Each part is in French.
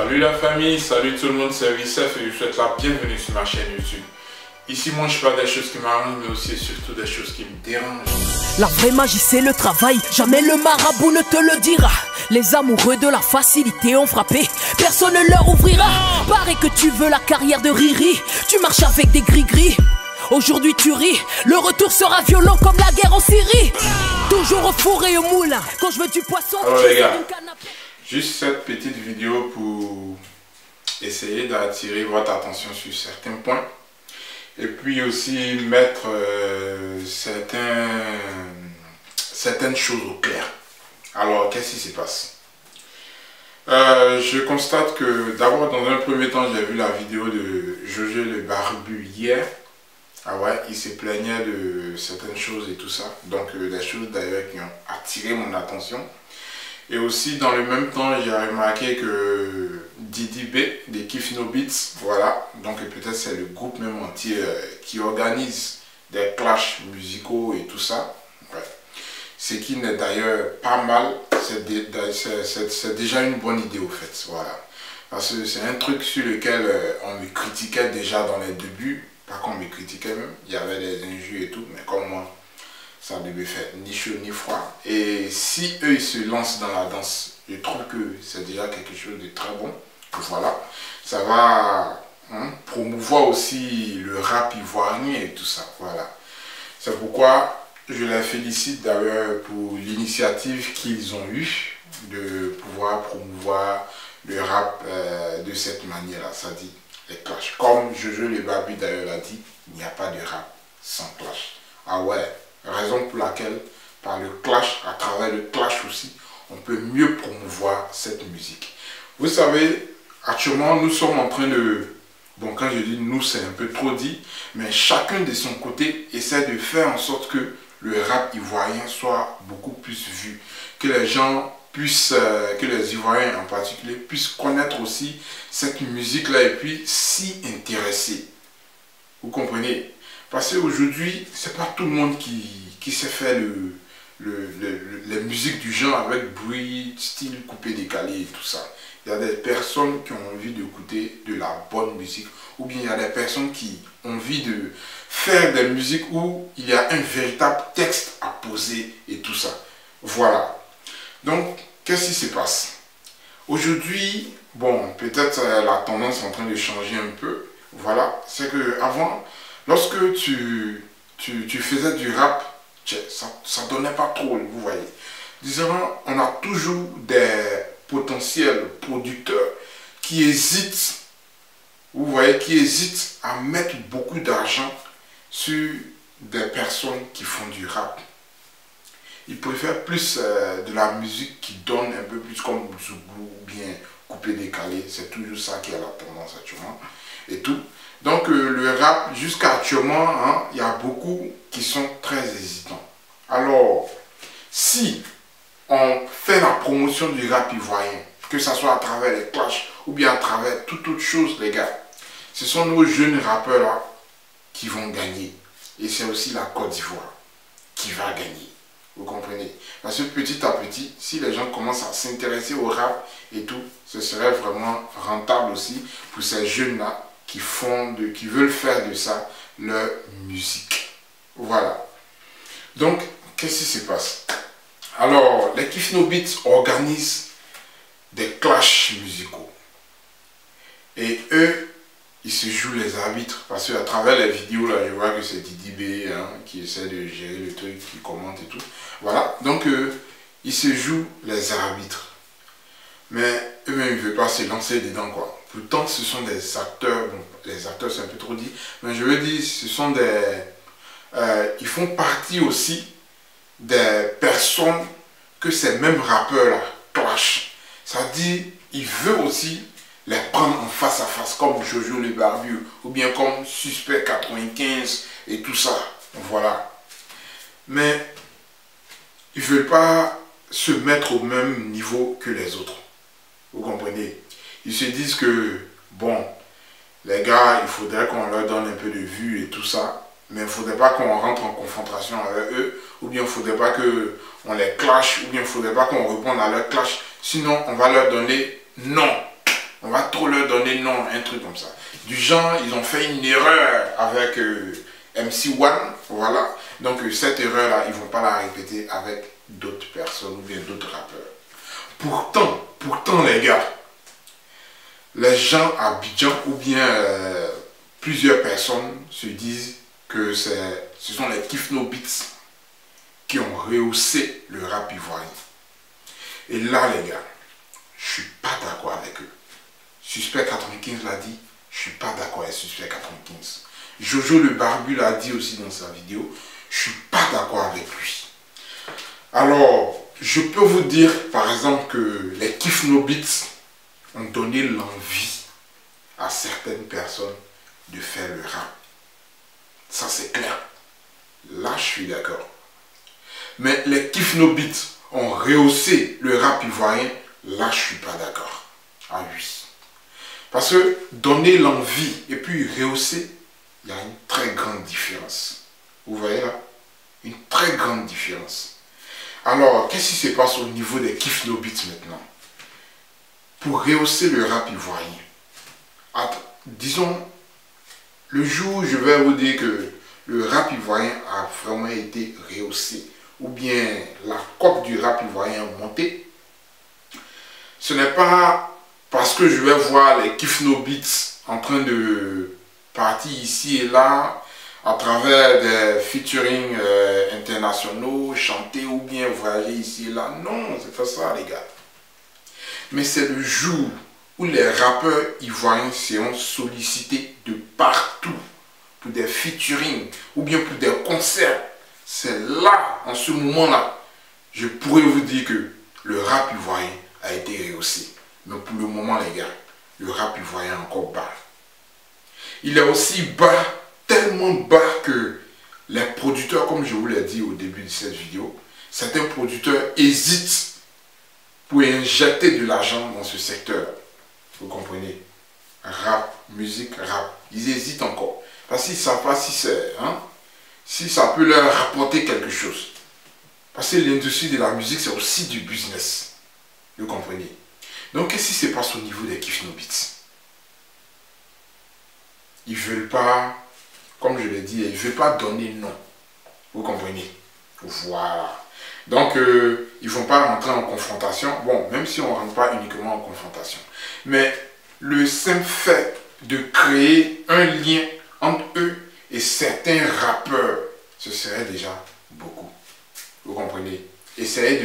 Salut la famille, salut tout le monde, c'est Ricef et je vous souhaite la bienvenue sur ma chaîne YouTube. Ici, moi, je parle des choses qui m'arrangent, mais aussi et surtout des choses qui me dérangent. La vraie magie, c'est le travail, jamais le marabout ne te le dira. Les amoureux de la facilité ont frappé, personne ne leur ouvrira. Paraît que tu veux la carrière de Riri, tu marches avec des gris-gris. Aujourd'hui tu ris, le retour sera violent comme la guerre en Syrie. Toujours au four et au moulin, quand je veux du poisson. Alors les gars, juste cette petite vidéo pour essayer d'attirer votre attention sur certains points. Et puis aussi mettre certaines choses au clair. Alors, qu'est-ce qui se passe? Je constate que d'abord, dans un premier temps, j'ai vu la vidéo de Jojo le Barbu hier. Ah ouais, il se plaignait de certaines choses et tout ça. Donc, des choses d'ailleurs qui ont attiré mon attention. Et aussi, dans le même temps, j'ai remarqué que Didi B, des Kiff No Beats, voilà. Donc, peut-être c'est le groupe même entier qui organise des clashs musicaux et tout ça. Ouais. Ce qui n'est d'ailleurs pas mal. C'est déjà une bonne idée au fait. Voilà. Parce que c'est un truc sur lequel on me critiquait déjà dans les débuts. Pas qu'on me critiquait même. Il y avait des injures et tout. Mais comme moi, ça ne devait faire ni chaud ni froid. Et si eux ils se lancent dans la danse, je trouve que c'est déjà quelque chose de très bon. Voilà. Ça va promouvoir aussi le rap ivoirien et tout ça. Voilà. C'est pourquoi je les félicite d'ailleurs pour l'initiative qu'ils ont eue de pouvoir promouvoir le rap de cette manière-là. Ça dit les clashs. Comme Jojo le Barbu d'ailleurs l'a dit, il n'y a pas de rap sans clash. Ah ouais. Raison pour laquelle, par le clash, à travers le clash aussi, on peut mieux promouvoir cette musique. Vous savez, actuellement, nous sommes en train de... Bon, quand je dis nous, c'est un peu trop dit, mais chacun de son côté essaie de faire en sorte que le rap ivoirien soit beaucoup plus vu. Que les gens puissent, que les Ivoiriens en particulier, puissent connaître aussi cette musique-là et puis s'y intéresser. Vous comprenez? Parce qu'aujourd'hui, c'est pas tout le monde qui sait faire les musiques du genre avec bruit, style coupé, décalé et tout ça. Il y a des personnes qui ont envie d'écouter de la bonne musique. Ou bien il y a des personnes qui ont envie de faire des musiques où il y a un véritable texte à poser et tout ça. Voilà. Donc, qu'est-ce qui se passe? Aujourd'hui, bon, peut-être la tendance est en train de changer un peu. Voilà. C'est que avant, lorsque tu faisais du rap, ça donnait pas trop, vous voyez. Disons, on a toujours des potentiels producteurs qui hésitent, vous voyez, qui hésitent à mettre beaucoup d'argent sur des personnes qui font du rap. Ils préfèrent plus de la musique qui donne un peu plus comme Zougou ou bien coupé décalé. C'est toujours ça qui est la tendance actuellement et tout. Donc le rap, jusqu'à actuellement, hein, il y a beaucoup qui sont très hésitants. Alors, si on fait la promotion du rap ivoirien, que ce soit à travers les clashs ou bien à travers toute autre chose, les gars, ce sont nos jeunes rappeurs là qui vont gagner. Et c'est aussi la Côte d'Ivoire qui va gagner. Vous comprenez? Parce que petit à petit, si les gens commencent à s'intéresser au rap et tout, ce serait vraiment rentable aussi pour ces jeunes-là qui veulent faire de ça leur musique. Voilà. Donc, qu'est-ce qui se passe? Alors, les Kiff No Beats organisent des clashs musicaux. Et eux, ils se jouent les arbitres. Parce qu'à travers les vidéos, là, je vois que c'est Didi B qui essaie de gérer le truc, qui commente et tout. Voilà. Donc, ils se jouent les arbitres. Mais eux-mêmes, ils ne veulent pas se lancer dedans, quoi. Pourtant, ce sont des acteurs, bon, les acteurs c'est un peu trop dit, mais je veux dire, ce sont des... ils font partie aussi des personnes que ces mêmes rappeurs-là clashent. Ça dit, ils veulent aussi les prendre en face à face, comme Jojo le Barbu, ou bien comme Suspect 95 et tout ça. Voilà. Mais ils ne veulent pas se mettre au même niveau que les autres. Vous comprenez? Ils se disent que, bon, les gars, il faudrait qu'on leur donne un peu de vue et tout ça, mais il ne faudrait pas qu'on rentre en confrontation avec eux, ou bien il ne faudrait pas qu'on les clash, ou bien il ne faudrait pas qu'on réponde à leur clash, sinon on va leur donner non. On va trop leur donner nom, un truc comme ça. Du genre, ils ont fait une erreur avec MC1, voilà. Donc cette erreur-là, ils ne vont pas la répéter avec d'autres personnes ou bien d'autres rappeurs. Pourtant les gars, les gens à Abidjan ou bien plusieurs personnes se disent que ce sont les Kifno Beats qui ont rehaussé le rap ivoirien. Et là les gars, je suis pas d'accord avec eux. Suspect 95 l'a dit, je suis pas d'accord avec Suspect 95. Jojo le Barbu l'a dit aussi dans sa vidéo, je suis pas d'accord avec lui. Alors, je peux vous dire par exemple que les Kifno Beats ont donné l'envie à certaines personnes de faire le rap. Ça c'est clair. Là je suis d'accord. Mais les Kifno Beats ont rehaussé le rap ivoirien. Là je suis pas d'accord. Ah oui. Parce que donner l'envie et puis rehausser, il y a une très grande différence. Vous voyez là? Une très grande différence. Alors, qu'est-ce qui se passe au niveau des Kifno Beats maintenant? Pour rehausser le rap ivoirien. Disons, le jour où je vais vous dire que le rap ivoirien a vraiment été rehaussé, ou bien la cote du rap ivoirien a monté, ce n'est pas parce que je vais voir les Kifno Beats en train de partir ici et là, à travers des featuring internationaux, chanter ou bien voyager ici et là. Non, c'est pas ça les gars. Mais c'est le jour où les rappeurs ivoiriens seront sollicités de partout pour des featuring ou bien pour des concerts. C'est là, en ce moment-là, je pourrais vous dire que le rap ivoirien a été rehaussé. Mais pour le moment, les gars, le rap ivoirien est encore bas. Il est aussi bas, tellement bas que les producteurs, comme je vous l'ai dit au début de cette vidéo, certains producteurs hésitent pour injecter de l'argent dans ce secteur. Vous comprenez? Rap, musique, rap. Ils hésitent encore. Parce qu'ils ne savent pas si c'est, si ça peut leur rapporter quelque chose. Parce que l'industrie de la musique, c'est aussi du business. Vous comprenez? Donc, qu'est-ce qui se passe au niveau des Kifno Beats? Ils ne veulent pas, comme je l'ai dit, ils ne veulent pas donner nom. Vous comprenez? Voilà. Donc, ils ne vont pas rentrer en confrontation. Bon, même si on ne rentre pas uniquement en confrontation. Mais le simple fait de créer un lien entre eux et certains rappeurs, ce serait déjà beaucoup. Vous comprenez? Essayer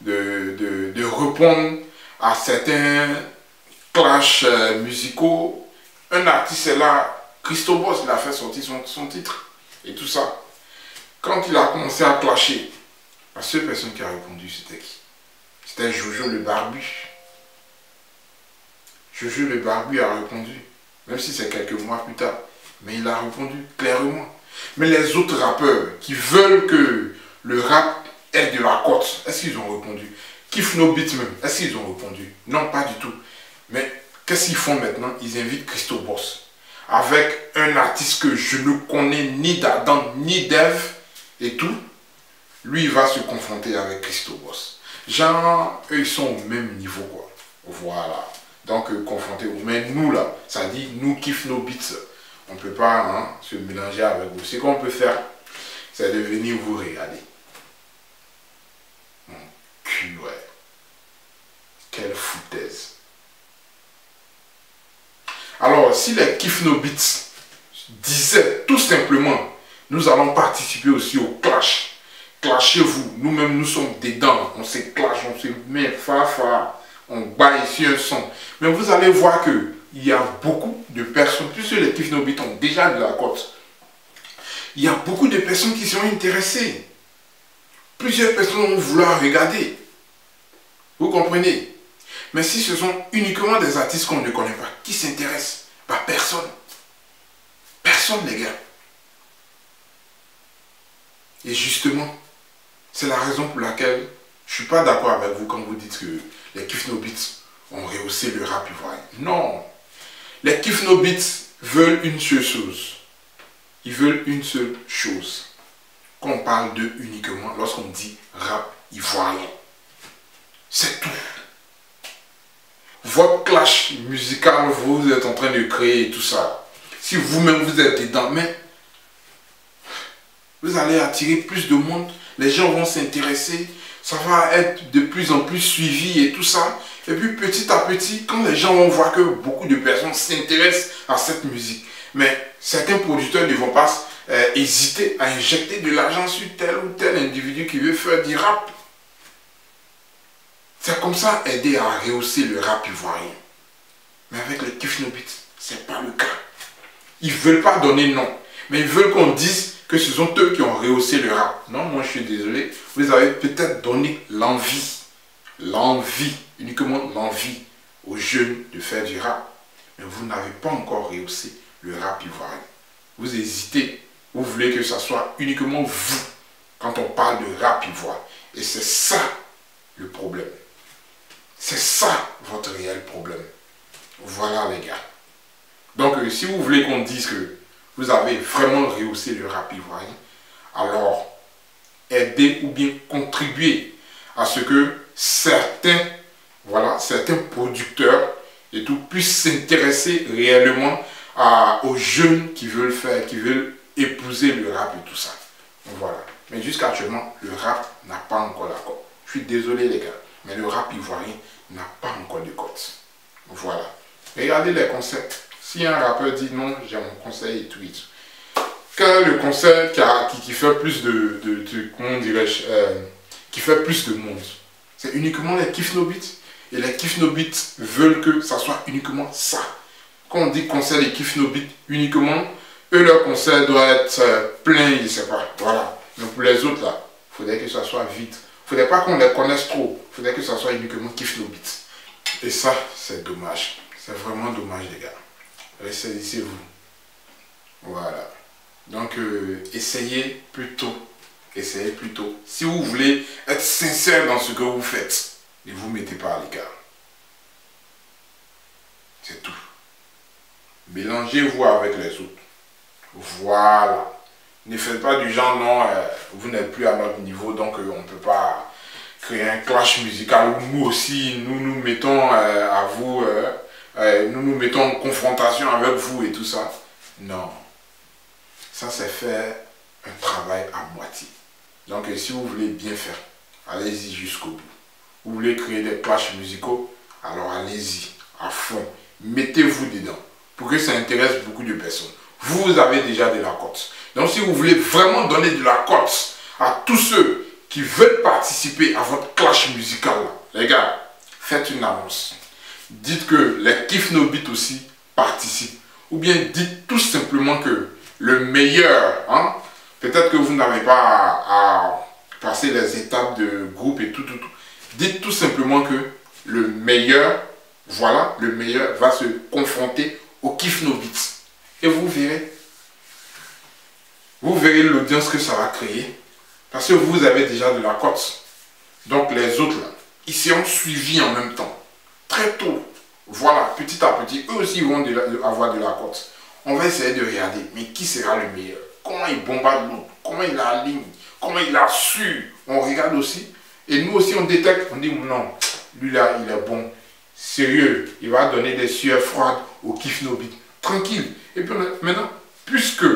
de répondre à certains clashs musicaux. Un artiste est là, Christobos, il a fait sortir son titre et tout ça. Quand il a commencé à clasher, la seule personne qui a répondu, c'était qui? C'était Jojo le Barbu. Jojo le Barbu a répondu, même si c'est quelques mois plus tard. Mais il a répondu clairement. Mais les autres rappeurs qui veulent que le rap ait de la cote, est-ce qu'ils ont répondu? Kifno Beats même, est-ce qu'ils ont répondu? Non, pas du tout. Mais qu'est-ce qu'ils font maintenant? Ils invitent Christobos avec un artiste que je ne connais ni d'Adam ni d'Ève et tout. Lui, il va se confronter avec Christobos. Genre, eux, ils sont au même niveau, quoi. Voilà. Donc, confronter. Mais nous, là, ça dit, nous, Kifno Beats. On ne peut pas se mélanger avec vous. Ce qu'on peut faire, c'est de venir vous regarder. Mon cul, ouais. Quelle foutaise. Alors, si les Kifno Beats disaient tout simplement, nous allons participer aussi au clash. Clashez-vous. Nous-mêmes, nous sommes dedans. On se clash, on se met fa. On bat ici un son. Mais vous allez voir que il y a beaucoup de personnes, puisque les Kifno Beats ont déjà de la cote, il y a beaucoup de personnes qui sont intéressées. Plusieurs personnes vont vouloir regarder. Vous comprenez? Mais si ce sont uniquement des artistes qu'on ne connaît pas, qui s'intéressent? Pas personne. Personne, les gars. Et justement, c'est la raison pour laquelle je ne suis pas d'accord avec vous quand vous dites que les Kifno Beats ont rehaussé le rap ivoirien. Non. Les Kifno Beats veulent une seule chose. Ils veulent une seule chose. Qu'on parle d'eux uniquement lorsqu'on dit rap ivoirien. C'est tout. votre clash musical, vous êtes en train de créer et tout ça. Si vous-même vous êtes dedans, mais vous allez attirer plus de monde, les gens vont s'intéresser, ça va être de plus en plus suivi et tout ça. Et puis petit à petit, quand les gens vont voir que beaucoup de personnes s'intéressent à cette musique, mais certains producteurs ne vont pas hésiter à injecter de l'argent sur tel ou tel individu qui veut faire du rap. C'est comme ça aider à rehausser le rap ivoirien. Mais avec les Kif No Beat, ce n'est pas le cas. Ils ne veulent pas donner nom, mais ils veulent qu'on dise que ce sont eux qui ont rehaussé le rap. Non, moi je suis désolé, vous avez peut-être donné l'envie, uniquement l'envie aux jeunes de faire du rap, mais vous n'avez pas encore rehaussé le rap ivoirien. Vous hésitez, vous voulez que ce soit uniquement vous quand on parle de rap ivoirien. Et c'est ça le problème. C'est ça votre réel problème. Voilà les gars. Donc si vous voulez qu'on dise que vous avez vraiment rehaussé le rap ivoirien, alors aidez ou bien contribuez à ce que certains producteurs et tout puissent s'intéresser réellement aux jeunes qui veulent épouser le rap et tout ça. Voilà. Mais jusqu'à actuellement, le rap n'a pas encore d'accord. Je suis désolé les gars, mais le rap ivoirien n'a pas encore de cote. Voilà. Regardez les concepts. Si un rappeur dit non, j'ai mon conseil et tout. Quel est le conseil qui fait plus comment dirais-je, qui fait plus de monde? C'est uniquement les Kif No Beat. Et les Kif No Beat veulent que ça soit uniquement ça. Quand on dit conseil des Kif No Beat, uniquement, eux, leur conseil doit être plein, je ne sais pas. Voilà. Mais pour les autres, là, il faudrait que ça soit vite. Il ne faudrait pas qu'on les connaisse trop. Il faudrait que ça soit uniquement Kif No Beat. Et ça, c'est dommage. C'est vraiment dommage, les gars. Ressaisissez-vous. Voilà. Donc, essayez plutôt. Essayez plutôt. Si vous voulez être sincère dans ce que vous faites, ne vous mettez pas à l'écart. C'est tout. Mélangez-vous avec les autres. Voilà. Ne faites pas du genre, non, vous n'êtes plus à notre niveau, donc on ne peut pas créer un clash musical où nous aussi, nous nous mettons à vous... nous nous mettons en confrontation avec vous et tout ça. Non. Ça, c'est faire un travail à moitié. Donc, si vous voulez bien faire, allez-y jusqu'au bout. Vous voulez créer des clashs musicaux, alors allez-y, à fond. Mettez-vous dedans, pour que ça intéresse beaucoup de personnes. Vous avez déjà de la cote. Donc, si vous voulez vraiment donner de la cote à tous ceux qui veulent participer à votre clash musical, les gars, faites une annonce. Dites que les Kif No Beat aussi participent. Ou bien dites tout simplement que le meilleur, hein, peut-être que vous n'avez pas à passer les étapes de groupe et tout. Dites tout simplement que le meilleur, voilà, le meilleur va se confronter au Kif No Beat. Et vous verrez l'audience que ça va créer. Parce que vous avez déjà de la cote. Donc les autres, là, ils seront suivis en même temps. Très tôt, voilà, petit à petit, eux aussi vont avoir de la cote. On va essayer de regarder, mais qui sera le meilleur? Comment il bombarde l'autre? Comment il aligne? Comment il a su? On regarde aussi. Et nous aussi, on détecte, on dit non, lui là, il est bon. Sérieux, il va donner des sueurs froides au Kif No Beat. Tranquille. Et puis maintenant, puisque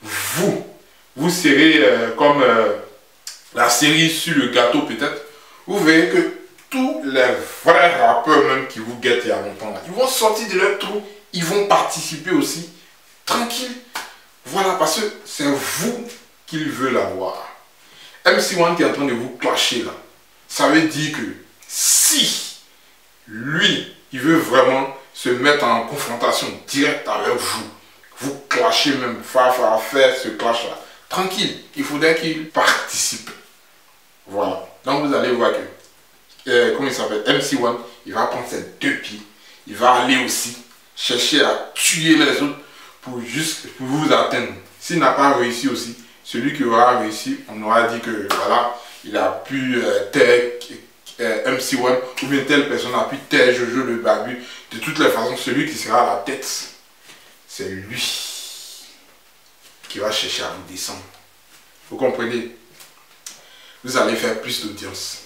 vous serez comme la série sur le gâteau peut-être, vous verrez que tous les vrais rappeurs même qui vous guettent il y a longtemps, là, ils vont sortir de leur trou, ils vont participer aussi, tranquille. Voilà, parce que c'est vous qu'ils veulent avoir. MC1 qui est en train de vous clasher là, ça veut dire que si lui, il veut vraiment se mettre en confrontation directe avec vous, vous clasher même, faire ce clash là, tranquille, il faudrait qu'il participe. Voilà, donc vous allez voir que comment il s'appelle, MC1, il va prendre ses deux pieds, il va aller aussi chercher à tuer les autres pour vous atteindre. S'il n'a pas réussi aussi, celui qui aura réussi, on aura dit que voilà, il a pu MC1 ou bien telle personne a pu taire Jojo le barbu. De toutes les façons, celui qui sera à la tête, c'est lui qui va chercher à vous descendre. Vous comprenez? Vous allez faire plus d'audience.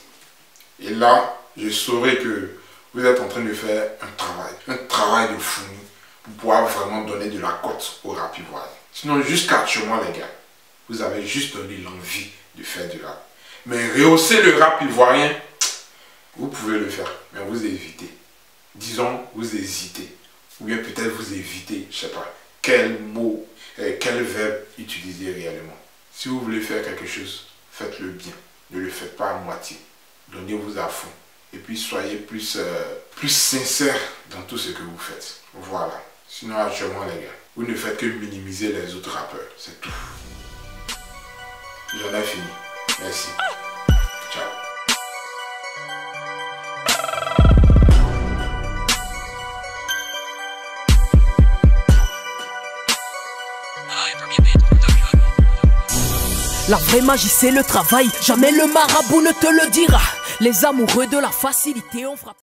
Et là, je saurai que vous êtes en train de faire un travail de fourmi pour pouvoir vraiment donner de la cote au rap ivoirien. Sinon, jusqu'à actuellement, les gars, vous avez juste donné l'envie de faire du rap. Mais rehausser le rap ivoirien, vous pouvez le faire, mais vous évitez. Disons, vous hésitez. Ou bien peut-être vous évitez, je ne sais pas, quel mot, quel verbe utiliser réellement. Si vous voulez faire quelque chose, faites-le bien. Ne le faites pas à moitié. Donnez-vous à fond. Et puis soyez plus sincère dans tout ce que vous faites. Voilà. Sinon, actuellement, les gars, vous ne faites que minimiser les autres rappeurs. C'est tout. J'en ai fini. Merci. Ciao. La vraie magie c'est le travail, jamais le marabout ne te le dira. Les amoureux de la facilité ont frappé.